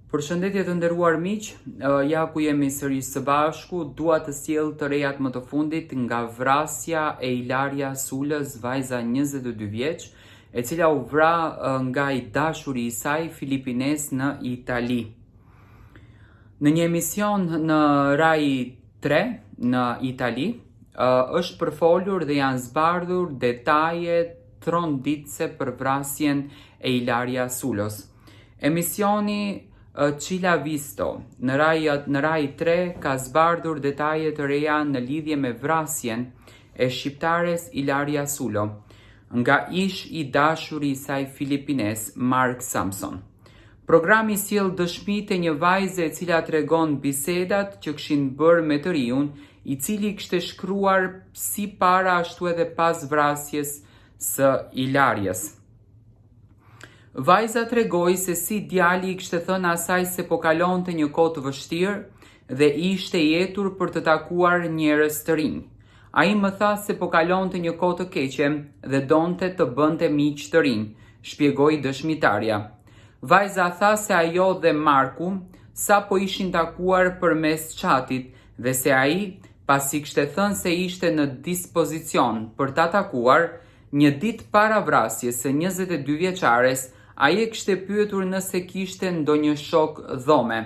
Përshëndetje të nderuar miq, ja ku jemi sërish së bashku, dua të sjell të rejat më të fundit nga vrasja e Ilaria Sulës, vajza 22 vjeç, e cila u vra nga I dashuri I saj filipines në Itali. Në një emision në Rai 3 në Itali, është përfolur dhe janë zbardhur detaje tronditse për vrasjen e Ilaria Sulës. Emisioni Cila Visto në Rai 3 ka zbardhur detaje të reja në lidhje me vrasjen e shqiptares Ilaria Sulo nga ish I dashuri I saj filipines Mark Samson. Programi sjell dëshmitë e një vajze e cila tregon bisedat që kishin bërë me të riun, I cili kishte shkruar si para ashtu edhe pas vrasjes së Ilarias. Vajza tregoi se si djali I kishte thënë asaj se po kalonte një kohë të vështirë dhe ishte I etur për të takuar njerëz të rinj. Ai më tha se po kalonte një kohë të keqe dhe donte të bënte miq të rinj, shpjegoi dëshmitarja. Vajza tha se ajo dhe Marku sa po ishin takuar përmes chatit dhe se ai, pasi kishte thënë se ishte në dispozicion për ta takuar, një ditë para vrasjes së 22 vjeçares, ai e kishte pyetur nëse kishte ndonjë shok dhome.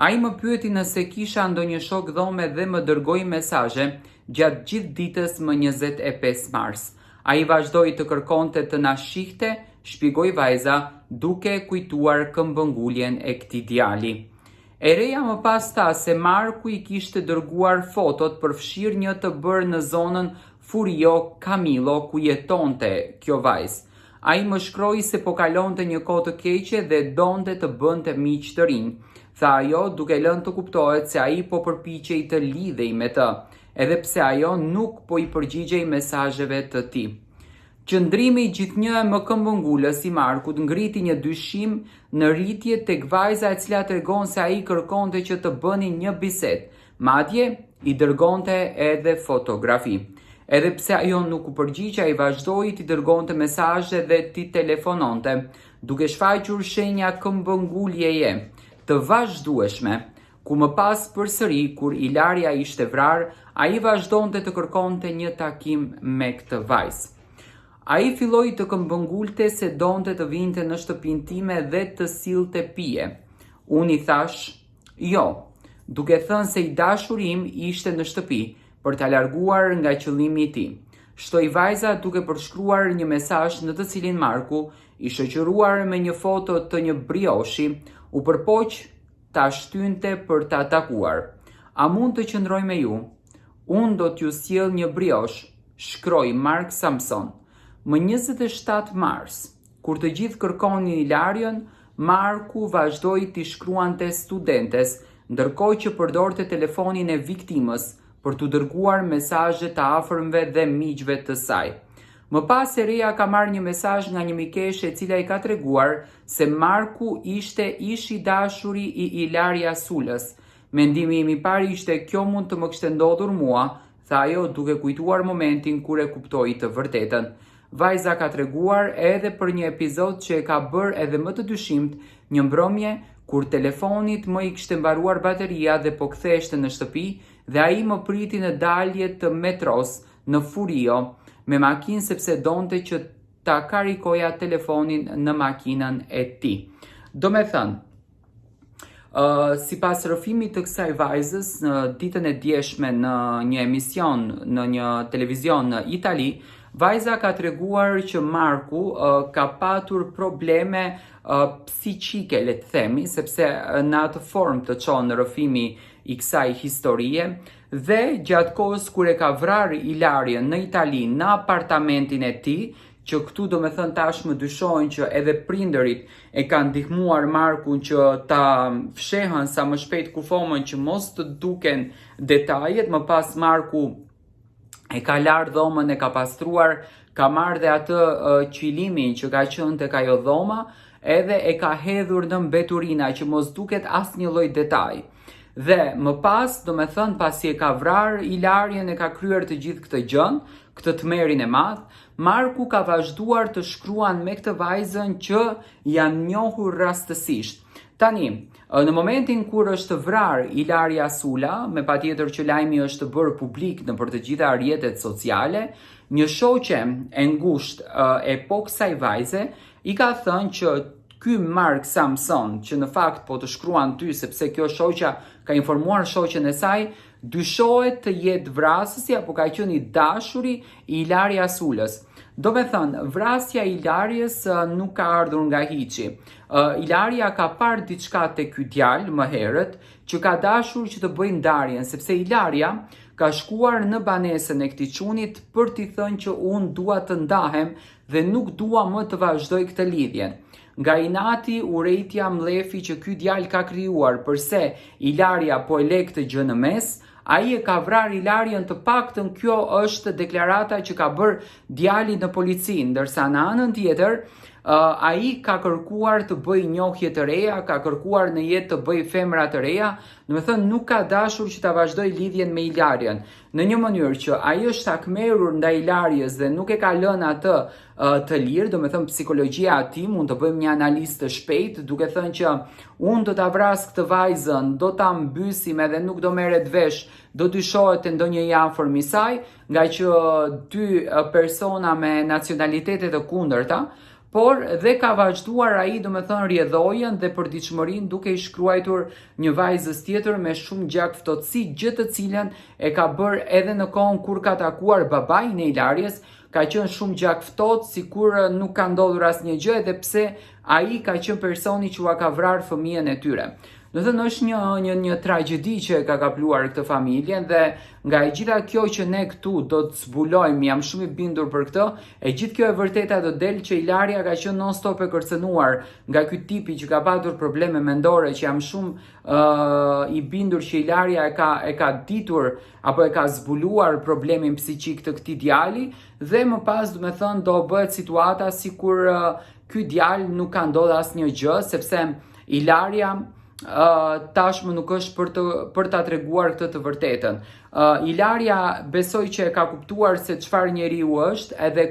Ai më pyeti nëse kisha ndonjë shok dhome dhe më dërgoi mesazhe gjatë gjithë ditës më 25 mars. Ai vazhdoi të kërkonte të na shihte, shpjegoi vajza, duke kujtuar këmbënguljen e këtij djali. E reja më pas tha se Marku I kishte dërguar fotot për fshir një të bërë në zonën Furio Camilo ku jetonte kjo vajzë. Ai më shkroi se po kalonte një kohë të keqe dhe donte të bënte miq të rinj. Tha ajo duke lënë të kuptohet se ai po përpiqej të lidhej me të, edhe pse ajo nuk po I përgjigjej mesazheve të tij. Qëndrimi I gjithnjë më këmbëngulës I Markut ngriti një dyshim në rritje tek vajza e cila tregon se ai kërkonte që të bënin një bisedë, madje I dërgonte edhe fotografi. Edhe pse ajo nuk u përgjigj, ai vazhdoi t'i dërgonte mesazhe dhe t'i telefononte, duke shfaqur shenja këmbënguljeje të vazhdueshme, ku më pas përsëri kur Ilaria ishte vrarë, ai vazhdonte të kërkonte një takim me këtë vajzë. Ai filloi të këmbëngulte se donte të vinte në shtëpinë time dhe të sillte pije. Unë I thash, jo, duke thënë se I dashuri im ishte në shtëpi, për ta larguar nga qëllimi I tij. Shtoi vajza duke përshkruar një mesazh në të cilin Marku, I shoqëruar me një foto të një brioshi, u përpoq ta shtynte për ta takuar. A mund të qëndroj me ju? Unë do t'ju sjell një briosh, shkroi Mark Samson. Më 27 mars, kur të gjithë kërkonin Ilarion, Marku vazhdoi t'i shkruante studentes, ndërkohë që përdorte telefonin e viktimës për t'u dërguar mesazhe të afërmve dhe miqve të saj. Më pas e reja ka marrë një mesazh nga një mikeshe e cila I ka treguar se Marku ishte ish I dashuri I Ilaria Sulës. Mendimi im I parë ishte kjo mund të më kishte ndodhur mua, tha ajo duke kujtuar momentin kur e kuptoi të vërtetën. Vajza ka treguar edhe për një epizod që e ka bërë edhe më të dyshimt, një mbrëmje kur telefonit më I kishte mbaruar bateria dhe po ktheheshte në shtëpi dhe ai më priti në dalje të metros në Furio me makinë sepse donte që ta karikoja telefonin në makinën e tij. Do me thënë, sipas rrëfimit të kësaj vajzës në ditën e djeshme në një emision në një televizion në Itali, vajza ka treguar që Marku ka patur probleme psiqike, le të themi, sepse në atë formë të qonë rrëfimi I kësaj historie, dhe gjatë kohës kur e ka vrarë Ilarion në Itali në apartamentin e tij, që këtu do me thënë tashmë dyshojnë që edhe prindërit e kanë ndihmuar Markun që ta fshehën sa më shpejt kufomën që mos të duken detajet. Më pas Marku e ka larë dhomën, e ka pastruar, ka marrë dhe atë qilimin që ka qenë tek ajo dhoma, edhe e ka hedhur në mbeturina që mos duket asnjë lloj detaj. Dhe më pas, do me thënë, pasi e ka vrarë Ilarion, e ka kryer të gjithë këtë gjën, këtë tmerrin e madh, Marku ka vazhduar të shkruan me këtë vajzën që janë njohur rastësisht. Tani, në momentin kur është vrar Ilaria Sula, me patjetër që lajmi është bërë publik në për të gjitha rrjetet sociale, një shoqe e ngushtë e kësaj vajze i ka thënë që ky Mark Samson, që në fakt po të shkruan ty sepse kjo shoqja ka informuar shoqen e saj, dyshohet të jetë vrasësi apo ka qenë i dashuri i Ilaria Sulës. Do me thënë, vrasja e Ilariës nuk ka ardhur nga hiçi. Ilaria ka parë diçka te ky djalë më herët që ka dashur që të bëjë ndarjen, sepse Ilaria ka shkuar në banesën e këtij çunit për t'i thënë që unë dua të ndahem dhe nuk dua më të vazhdoj këtë lidhjen. Nga inati urrejtja mlefi që ky djalë ka krijuar përse Ilaria po e le këtë gjë në mes, ai e ka vrarë Ilariën, të paktën kjo është deklarata që ka bërë djali në polici, ndërsa në anën tjetër ai ka kërkuar të bëj njohje të reja, ka kërkuar në jetë të bëj femra të reja, do të thënë nuk ka dashur që ta vazhdoj lidhjen me Ilariën. Në një mënyrë që ai është takmerur ndaj Ilariës dhe nuk e ka lënë atë të lirë, do të thënë psikologjia e tij, mund të bëjmë një analizë të shpejtë, duke thënë që unë do ta vras këtë vajzën, do ta mbysim edhe nuk do merret vesh, do dyshohet te ndonjë i afërm i saj, nga që dy persona me nacionalitete të kundërta, por dhe ka vazhduar ai, do të thënë, rrjedhojën dhe përditshmërinë duke i shkruar një vajzës tjetër me shumë gjak ftohtësi, gjë të cilën e ka bërë edhe në kohën kur ka takuar babain e Ilariës, ka qenë shumë gjak ftohtë, sikur nuk ka ndodhur asnjë gjë, edhe pse ai ka qenë personi që ua ka vrarë fëmijën e tyre. Do të thënë është një tragjedi që e ka kapluar këtë familjen dhe nga e gjitha kjo që ne këtu do të zbulojmë, jam shumë i bindur për këtë, e gjithë kjo e vërteta do del që Ilaria ka qenë non stop e kërcënuar nga ky tipi që ka patur probleme mendore, që jam shumë i bindur që Ilaria e ka ditur apo e ka zbuluar problemin psiqik të këtij djali dhe më pas do të thënë do bëhet situata sikur ky djalë nuk ka ndodhur asnjë gjë, sepse Ilaria tashmë nuk është për ta treguar këtë të vërtetën. Ilaria besoj që e ka kuptuar se çfarë njeriu është edhe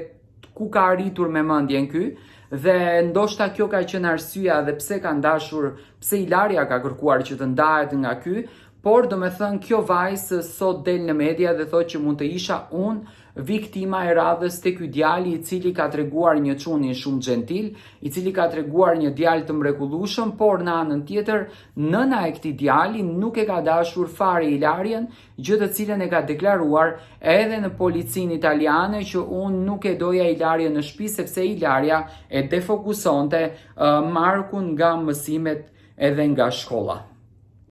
ku ka arritur me mendjen ky dhe ndoshta kjo ka qenë arsyeja dhe pse ka ndashur, pse Ilaria ka kërkuar që të ndahet nga ky, por do me thënë kjo vajzë sot del në media dhe thotë që mund të isha unë viktima e radhës te ky djali i cili ka treguar një çunin shumë gentil, i cili ka treguar një djalë të mrekullueshëm, por në anën tjetër nëna e këtij djali nuk e ka dashur fare Ilariën, gjë të cilën e ka deklaruar edhe në policinë italiane që unë nuk e doja Ilariën në shtëpi sepse Ilaria e defokusonte Markun nga mësimet edhe nga shkolla.